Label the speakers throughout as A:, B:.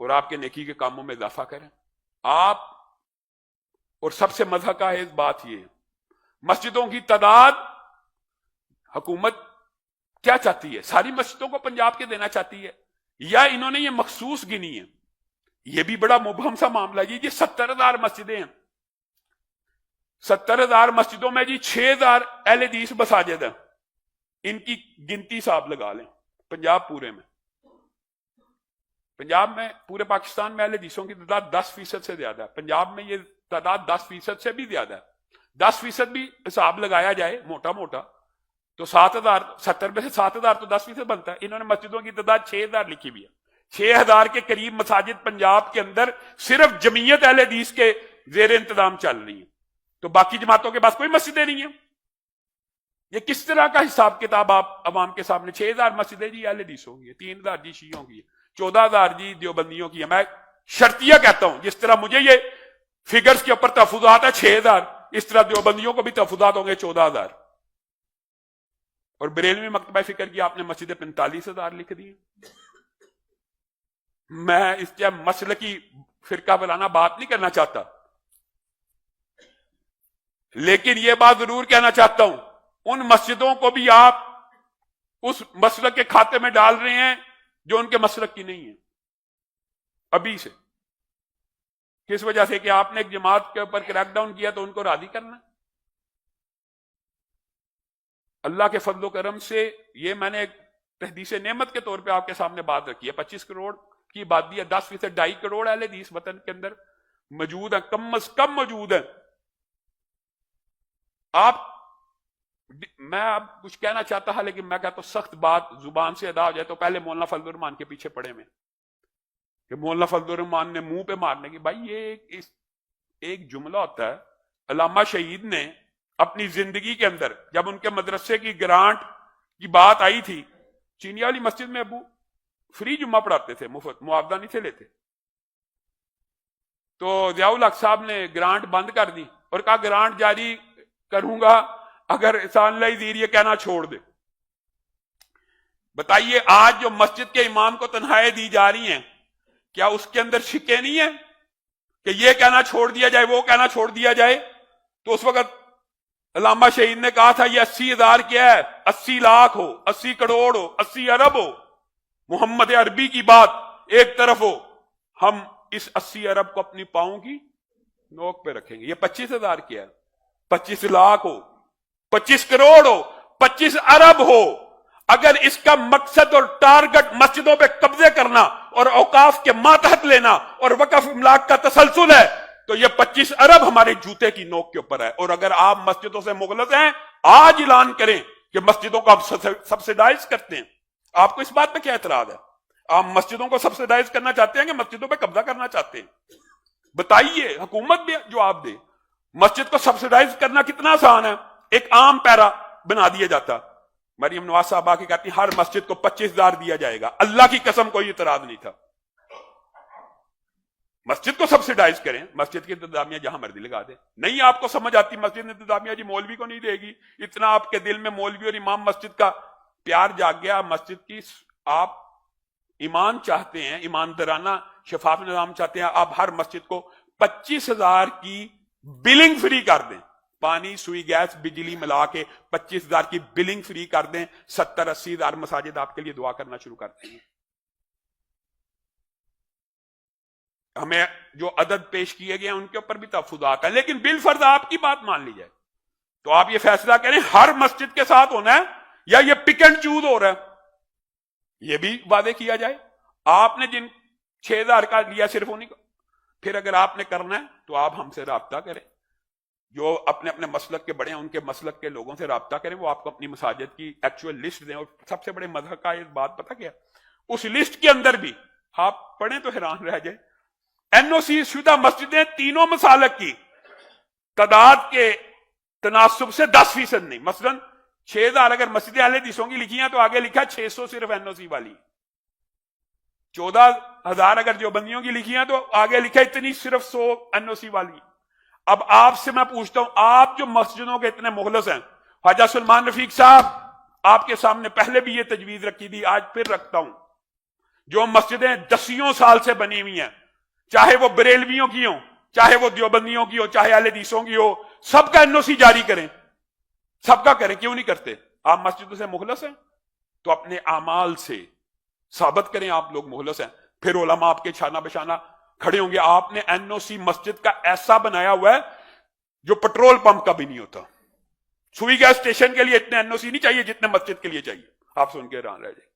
A: اور آپ کے نیکی کے کاموں میں اضافہ کریں. آپ اور سب سے مزہ کا ہے اس بات یہ ہے، مسجدوں کی تعداد حکومت کیا چاہتی ہے؟ ساری مسجدوں کو پنجاب کے دینا چاہتی ہے یا انہوں نے یہ مخصوص گنی ہے؟ یہ بھی بڑا مبہم سا معاملہ جی. یہ 70,000 مسجدیں ہیں، 70,000 مسجدوں میں جی 6,000 اہل حدیث مساجد ہیں. ان کی گنتی صاحب لگا لیں پنجاب پورے میں. پنجاب میں پورے پاکستان میں اہل حدیثوں کی تعداد 10% سے زیادہ ہے. پنجاب میں یہ تعداد 10% سے بھی زیادہ ہے. 10% بھی حساب لگایا جائے موٹا موٹا تو 7,000، 70 میں سے 7,000 تو 10% بنتا ہے. انہوں نے مسجدوں کی تعداد 6,000 لکھی ہوئی ہے. 6,000 کے قریب مساجد پنجاب کے اندر صرف جمعیت اہل حدیث کے زیر انتظام چل رہی ہیں، تو باقی جماعتوں کے پاس کوئی مسجدیں نہیں ہیں. یہ کس طرح کا حساب کتاب آپ عوام کے سامنے؟ 6,000 مسجدیں جی اہل حدیثوں کی، 3,000 جی شیعوں کی، 14,000 جی دیوبندیوں کی ہے. میں شرطیہ کہتا ہوں، جس طرح مجھے یہ فگرز کے اوپر تحفظات ہے 6,000، اس طرح دیوبندیوں کو بھی تحفظات ہوں گے 14,000. اور بریلوی مکتبہ فکر کی آپ نے مسجدیں 45,000 لکھ دی. میں اس کے مسلکی فرقہ وارانہ بات نہیں کرنا چاہتا، لیکن یہ بات ضرور کہنا چاہتا ہوں، ان مسجدوں کو بھی آپ اس مسلک کے کھاتے میں ڈال رہے ہیں جو ان کے مسلک کی نہیں ہے ابھی سے. کس وجہ سے؟ کہ آپ نے ایک جماعت کے اوپر کریک ڈاؤن کیا تو ان کو راضی کرنا. اللہ کے فضل و کرم سے یہ میں نے ایک تحدیث نعمت کے طور پہ آپ کے سامنے بات رکھی ہے. 25 کروڑ کی آبادی ہے، 10% 2.5 کروڑ اہل حدیث وطن کے اندر موجود ہیں، کم از کم موجود ہیں. میں اب کچھ کہنا چاہتا تھا لیکن میں کہتا ہوں سخت بات زبان سے ادا ہو جائے تو پہلے مولانا فضل الرحمان کے پیچھے پڑے میں کہ مولانا فضل الرحمان نے منہ پہ مارنے کی. بھائی یہ ایک جملہ ہوتا ہے. علامہ شہید نے اپنی زندگی کے اندر جب ان کے مدرسے کی گرانٹ کی بات آئی تھی، چینی والی مسجد میں ابو فری جمعہ پڑھاتے تھے، مفت، معاوضہ نہیں تھے لیتے. تو ضیاء الحق صاحب نے گرانٹ بند کر دی اور کہا گرانٹ جاری کروں گا اگر احسان اللہ زیر یہ کہنا چھوڑ دے. بتائیے آج جو مسجد کے امام کو تنخواہیں دی جا رہی ہیں، کیا اس کے اندر شکے نہیں ہیں کہ یہ کہنا چھوڑ دیا جائے، وہ کہنا چھوڑ دیا جائے؟ تو اس وقت علامہ شہید نے کہا تھا یہ 80,000 کیا ہے، 80 لاکھ ہو، 80 کروڑ ہو، 80 ارب ہو، محمد عربی کی بات ایک طرف ہو، ہم اس 80 ارب کو اپنی پاؤں کی نوک پہ رکھیں گے. یہ 25,000 کیا ہے، 25 لاکھ ہو، 25 کروڑ ہو، 25 ارب ہو، اگر اس کا مقصد اور ٹارگٹ مسجدوں پہ قبضے کرنا اور اوقاف کے ماتحت لینا اور وقف املاک کا تسلسل ہے تو یہ 25 ارب ہمارے جوتے کی نوک کے اوپر ہے. اور اگر آپ مسجدوں سے مغلظ ہیں، آج اعلان کریں کہ مسجدوں کو آپ سبسیڈائز کرتے ہیں. آپ کو اس بات پہ کیا اعتراض ہے؟ آپ مسجدوں کو سبسیڈائز کرنا چاہتے ہیں کہ مسجدوں پہ قبضہ کرنا چاہتے ہیں؟ بتائیے، حکومت بھی جواب دے. مسجد کو سبسیڈائز کرنا کتنا آسان ہے، ایک عام پیرا بنا دیا جاتا. مریم نواز صاحب آ کے کہتی ہر مسجد کو 25,000 دیا جائے گا. اللہ کی قسم کوئی اعتراض نہیں تھا. مسجد کو سبسیڈائز کریں، مسجد کی انتظامیہ جہاں مرضی لگا دیں. نہیں آپ کو سمجھ آتی مسجد انتظامیہ جی مولوی کو نہیں دے گی، اتنا آپ کے دل میں مولوی اور امام مسجد کا پیار جاگ گیا. مسجد کی آپ ایمان چاہتے ہیں، ایماندارانہ شفاف نظام چاہتے ہیں، آپ ہر مسجد کو 25,000 کی بلنگ فری کر دیں. پانی، سوئی، گیس، بجلی ملا کے 25,000 کی بلنگ فری کر دیں. 70-80,000 مساجد آپ کے لیے دعا کرنا شروع کر دیں گے. ہمیں جو عدد پیش کیے گئے ہیں ان کے اوپر بھی تحفظات ہیں، لیکن بالفرض آپ کی بات مان لی جائے تو آپ یہ فیصلہ کریں ہر مسجد کے ساتھ ہونا ہے یا یہ پک اینڈ چوز ہو رہا ہے، یہ بھی وعدے کیا جائے. آپ نے جن 6,000 کا لیا صرف انہیں کو، پھر اگر آپ نے کرنا ہے تو آپ ہم سے رابطہ کریں. جو اپنے اپنے مسلک کے بڑے ہیں ان کے مسلک کے لوگوں سے رابطہ کریں، وہ آپ کو اپنی مساجد کی ایکچوئل لسٹ دیں. اور سب سے بڑے مذہب کا یہ بات پتہ کیا، اس لسٹ کے اندر بھی آپ پڑھیں تو حیران رہ جائیں. NOC شدہ مسجدیں تینوں مسالک کی تعداد کے تناسب سے 10% نہیں. مثلا 6,000 اگر مسجد اہل حدیثوں کی لکھی ہیں تو آگے لکھا 600 صرف NOC والی. 14,000 اگر جو بندیوں کی لکھی ہیں تو آگے لکھا اتنی صرف 100 NOC والی. اب آپ سے میں پوچھتا ہوں، آپ جو مسجدوں کے اتنے مخلص ہیں، خواجہ سلمان رفیق صاحب آپ کے سامنے پہلے بھی یہ تجویز رکھی تھی، آج پھر رکھتا ہوں، جو مسجدیں دسیوں سال سے بنی ہوئی ہیں، چاہے وہ بریلویوں کی ہوں، چاہے وہ دیوبندیوں کی ہو، چاہے اہل حدیثوں کی ہو، سب کا NOC جاری کریں، سب کا کریں. کیوں نہیں کرتے؟ آپ مسجدوں سے مخلص ہیں تو اپنے اعمال سے ثابت کریں آپ لوگ مخلص ہیں. پھر علماء آپ کے چھانا بشانہ کھڑے ہوں گے. آپ نے NOC مسجد کا ایسا بنایا ہوا ہے جو پٹرول پمپ کا بھی نہیں ہوتا. سوئی گیس اسٹیشن کے لیے اتنے NOC نہیں چاہیے جتنے مسجد کے لیے چاہیے. آپ سن کے حیران رہ جائیں،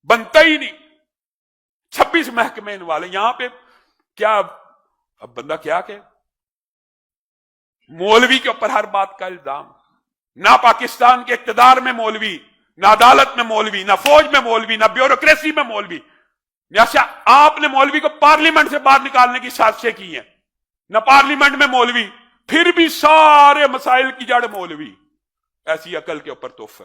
A: بنتا ہی نہیں. 26 محکمے والے یہاں پہ. کیا اب بندہ کیا کہ مولوی کے اوپر ہر بات کا الزام. نہ پاکستان کے اقتدار میں مولوی، نہ عدالت میں مولوی، نہ فوج میں مولوی، نہ بیوروکریسی میں مولوی. جیسے آپ نے مولوی کو پارلیمنٹ سے باہر نکالنے کی سازشیں کی ہیں، نہ پارلیمنٹ میں مولوی، پھر بھی سارے مسائل کی جڑ مولوی. ایسی عقل کے اوپر تحفہ.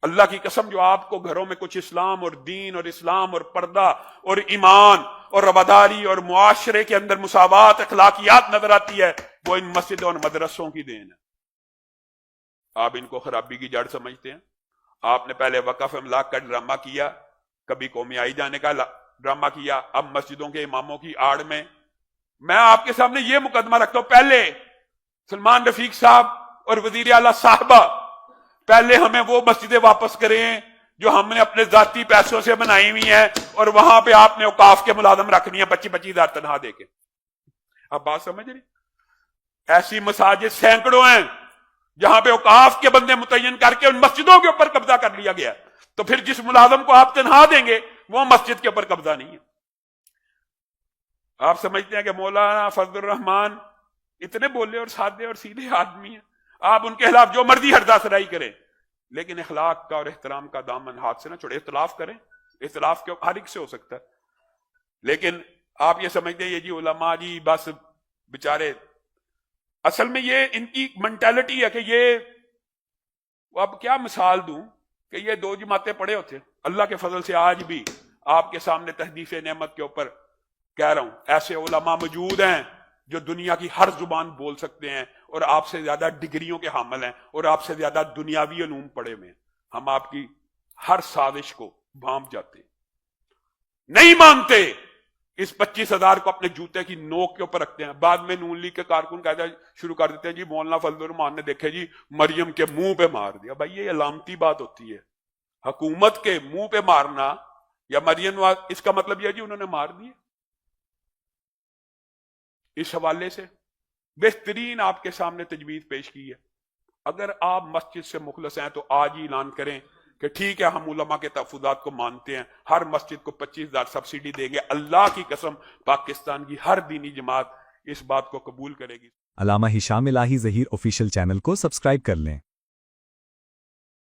A: اللہ کی قسم جو آپ کو گھروں میں کچھ اسلام اور دین اور اسلام اور پردہ اور ایمان اور رواداری اور معاشرے کے اندر مساوات اخلاقیات نظر آتی ہے، وہ ان مسجدوں اور مدرسوں کی دین ہے. آپ ان کو خرابی کی جڑ سمجھتے ہیں. آپ نے پہلے وقف املاک کا ڈرامہ کیا، کبھی قومی آئی جانے کا ڈرامہ کیا، اب مسجدوں کے اماموں کی آڑ میں. میں آپ کے سامنے یہ مقدمہ رکھتا ہوں، پہلے سلمان رفیق صاحب اور وزیر اعلیٰ صاحبہ پہلے ہمیں وہ مسجدیں واپس کریں جو ہم نے اپنے ذاتی پیسوں سے بنائی ہوئی ہیں، اور وہاں پہ آپ نے اوقاف کے ملازم رکھنی ہے 25-25 ہزار تنخواہ دے کے. آپ بات سمجھ رہے؟ ایسی مساجد سینکڑوں ہیں جہاں پہ اوقاف کے بندے متعین کر کے ان مسجدوں کے اوپر قبضہ کر لیا گیا. تو پھر جس ملازم کو آپ تنخواہ دیں گے وہ مسجد کے اوپر قبضہ نہیں ہے. آپ سمجھتے ہیں کہ مولانا فضل الرحمان اتنے بولے اور سادے اور سیدھے آدمی ہیں، آپ ان کے خلاف جو مرضی ہردا سرائی کریں، لیکن اخلاق کا اور احترام کا دامن ہاتھ سے نہ چھوڑے. اختلاف کریں، اختلاف کے ہر ایک سے ہو سکتا ہے، لیکن آپ یہ سمجھتے ہیں یہ جی علماء جی بس بیچارے. اصل میں یہ ان کی منٹیلٹی ہے کہ یہ، اب کیا مثال دوں کہ یہ 2 جماعتیں پڑھے ہوتے. اللہ کے فضل سے آج بھی آپ کے سامنے تحدیث نعمت کے اوپر کہہ رہا ہوں، ایسے علماء موجود ہیں جو دنیا کی ہر زبان بول سکتے ہیں اور آپ سے زیادہ ڈگریوں کے حامل ہیں اور آپ سے زیادہ دنیاوی علوم پڑھے ہوئے ہیں. ہم آپ کی ہر سازش کو بھانپ جاتے ہیں، نہیں مانتے. اس 25,000 کو اپنے جوتے کی نوک کے اوپر رکھتے ہیں. بعد میں نون لیگ کے کارکن کہتا شروع کر دیتے ہیں جی مولانا فضل الرحمان نے دیکھے جی مریم کے منہ پہ مار دیا. بھائی یہ علامتی بات ہوتی ہے، حکومت کے منہ پہ مارنا یا مریم، اس کا مطلب یہ جی انہوں نے مار دیا. اس حوالے سے بہترین آپ کے سامنے تجویز پیش کی ہے. اگر آپ مسجد سے مخلص ہیں تو آج ہی اعلان کریں کہ ٹھیک ہے ہم علماء کے تحفظات کو مانتے ہیں، ہر مسجد کو 25,000 سبسڈی دیں گے. اللہ کی قسم پاکستان کی ہر دینی جماعت اس بات کو قبول کرے گی.
B: علامہ ہشام الہی ظہیر آفیشیل چینل کو سبسکرائب کر لیں.